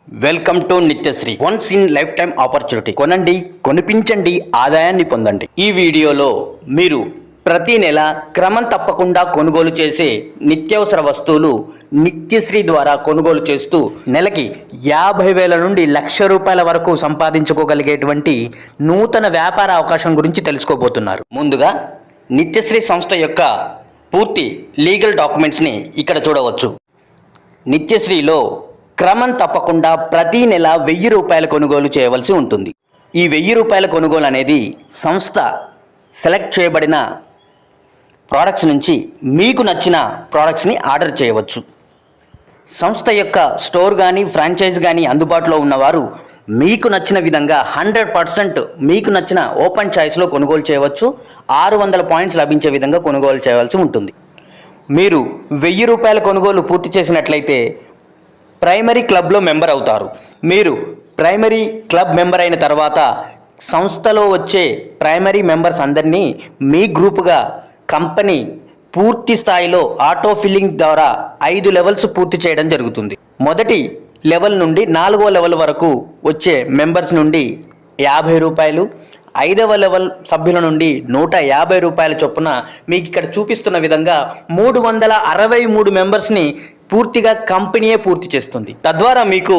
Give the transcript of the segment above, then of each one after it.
Welcome to Nithyasree. Once in life time opportunity. కొనండి, కొనిపించండి, ఆదాయాన్ని పొందండి. ఈ వీడియోలో మీరు ప్రతి నెల క్రమం తప్పకుండా కొనుగోలు చేసే నిత్యావసర వస్తువులు నిత్యశ్రీ ద్వారా కొనుగోలు చేస్తూ నెలకి 50,000 నుండి ₹1,00,000 వరకు సంపాదించుకోగలిగేటువంటి నూతన వ్యాపార అవకాశం గురించి తెలుసుకోబోతున్నారు. ముందుగా నిత్యశ్రీ సంస్థ యొక్క పూర్తి లీగల్ డాక్యుమెంట్స్ని ఇక్కడ చూడవచ్చు. నిత్యశ్రీలో క్రమం తప్పకుండా ప్రతి నెల ₹1,000 కొనుగోలు చేయవలసి ఉంటుంది. ఈ ₹1,000 కొనుగోలు అనేది సంస్థ సెలెక్ట్ చేయబడిన ప్రోడక్ట్స్ నుంచి మీకు నచ్చిన ప్రోడక్ట్స్ని ఆర్డర్ చేయవచ్చు. సంస్థ యొక్క స్టోర్ కానీ ఫ్రాంచైజ్ కానీ అందుబాటులో ఉన్నవారు మీకు నచ్చిన విధంగా 100% మీకు నచ్చిన ఓపెన్ చాయిస్లో కొనుగోలు చేయవచ్చు. 600 పాయింట్స్ లభించే విధంగా కొనుగోలు చేయవలసి ఉంటుంది. మీరు ₹1,000 కొనుగోలు పూర్తి చేసినట్లయితే ప్రైమరీ క్లబ్లో మెంబర్ అవుతారు. మీరు ప్రైమరీ క్లబ్ మెంబర్ అయిన తర్వాత సంస్థలో వచ్చే ప్రైమరీ మెంబర్స్ అందరినీ మీ గ్రూపుగా కంపెనీ పూర్తి స్థాయిలో ఆటో ఫిల్లింగ్ ద్వారా 5 లెవెల్స్ పూర్తి చేయడం జరుగుతుంది. మొదటి లెవెల్ నుండి 4వ లెవెల్ వరకు వచ్చే మెంబర్స్ నుండి ₹50, 5వ లెవెల్ సభ్యుల నుండి ₹150 చొప్పున మీకు ఇక్కడ చూపిస్తున్న విధంగా 363 మెంబర్స్ని పూర్తిగా కంపెనీయే పూర్తి చేస్తుంది. తద్వారా మీకు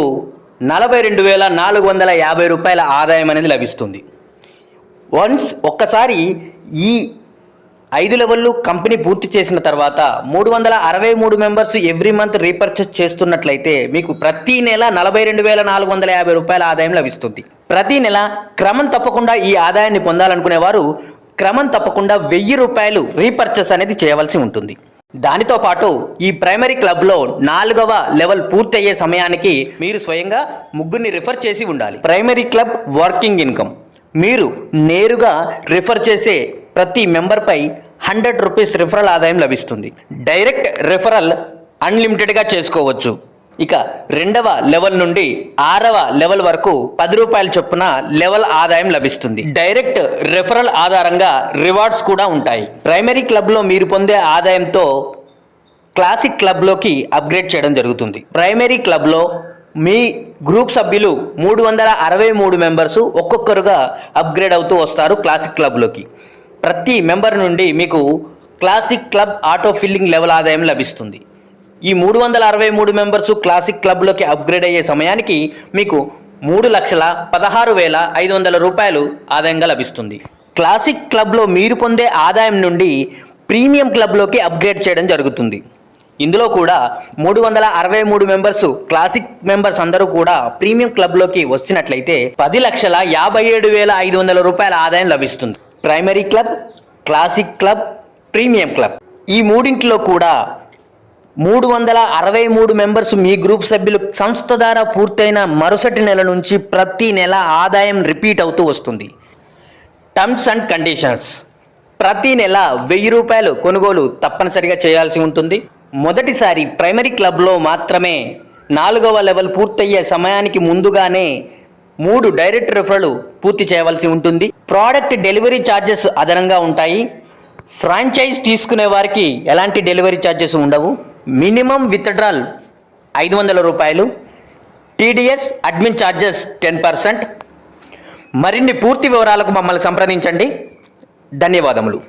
₹42,450 ఆదాయం అనేది లభిస్తుంది. ఒక్కసారి ఈ 5 లెవెల్లు కంపెనీ పూర్తి చేసిన తర్వాత 363 మెంబర్స్ ఎవ్రీ మంత్ రీపర్చేస్ చేస్తున్నట్లయితే మీకు ప్రతి నెల ₹42,450 ఆదాయం లభిస్తుంది. ప్రతి నెల క్రమం తప్పకుండా ఈ ఆదాయాన్ని పొందాలనుకునేవారు క్రమం తప్పకుండా ₹1,000 రీపర్చేస్ అనేది చేయవలసి ఉంటుంది. దానితో పాటు ఈ ప్రైమరీ క్లబ్లో 4వ లెవెల్ పూర్తయ్యే సమయానికి మీరు స్వయంగా ముగ్గురిని రిఫర్ చేసి ఉండాలి. ప్రైమరీ క్లబ్ వర్కింగ్ ఇన్కమ్ మీరు నేరుగా రిఫర్ చేసే ప్రతి మెంబర్పై ₹100 రిఫరల్ ఆదాయం లభిస్తుంది. డైరెక్ట్ రిఫరల్ అన్లిమిటెడ్గా చేసుకోవచ్చు. ఇక 2వ లెవెల్ నుండి 6వ లెవెల్ వరకు ₹10 చొప్పున లెవెల్ ఆదాయం లభిస్తుంది. డైరెక్ట్ రిఫరల్ ఆధారంగా రివార్డ్స్ కూడా ఉంటాయి. ప్రైమరీ క్లబ్లో మీరు పొందే ఆదాయంతో క్లాసిక్ క్లబ్లోకి అప్గ్రేడ్ చేయడం జరుగుతుంది. ప్రైమరీ క్లబ్లో మీ గ్రూప్ సభ్యులు 363 మెంబర్స్ ఒక్కొక్కరుగా అప్గ్రేడ్ అవుతూ వస్తారు క్లాసిక్ క్లబ్లోకి. ప్రతి మెంబర్ నుండి మీకు classic club auto filling level ఆదాయం లభిస్తుంది. ఈ 363 మెంబర్స్ క్లాసిక్ క్లబ్లోకి అప్గ్రేడ్ అయ్యే సమయానికి మీకు ₹3,16,500 ఆదాయంగా లభిస్తుంది. క్లాసిక్ క్లబ్లో మీరు పొందే ఆదాయం నుండి ప్రీమియం క్లబ్లోకి అప్గ్రేడ్ చేయడం జరుగుతుంది. ఇందులో కూడా 363 మెంబర్స్ క్లాసిక్ మెంబర్స్ అందరూ కూడా ప్రీమియం క్లబ్లోకి వచ్చినట్లయితే ₹10,57,500 ఆదాయం లభిస్తుంది. Primary club, classic club, premium club ఈ మూడింటిలో కూడా 363 మెంబర్స్ మీ గ్రూప్ సభ్యులు సంస్థ ద్వారా పూర్తయిన మరుసటి నెల నుంచి ప్రతి నెల ఆదాయం రిపీట్ అవుతూ వస్తుంది. టర్మ్స్ అండ్ కండిషన్స్ ప్రతి నెల ₹1,000 కొనుగోలు తప్పనిసరిగా చేయాల్సి ఉంటుంది. మొదటిసారి ప్రైమరీ క్లబ్లో మాత్రమే 4వ లెవెల్ పూర్తయ్యే సమయానికి ముందుగానే 3 డైరెక్ట్ రిఫరల్ పూర్తి చేయవలసి ఉంటుంది. ప్రోడక్ట్ డెలివరీ ఛార్జెస్ అదనంగా ఉంటాయి. ఫ్రాంచైజ్ తీసుకునే వారికి ఎలాంటి డెలివరీ ఛార్జెస్ ఉండవు. Minimum withdrawal ₹500. TDS admin charges 10%. మరిన్ని పూర్తి వివరాలకు మమ్మల్ని సంప్రదించండి. ధన్యవాదములు.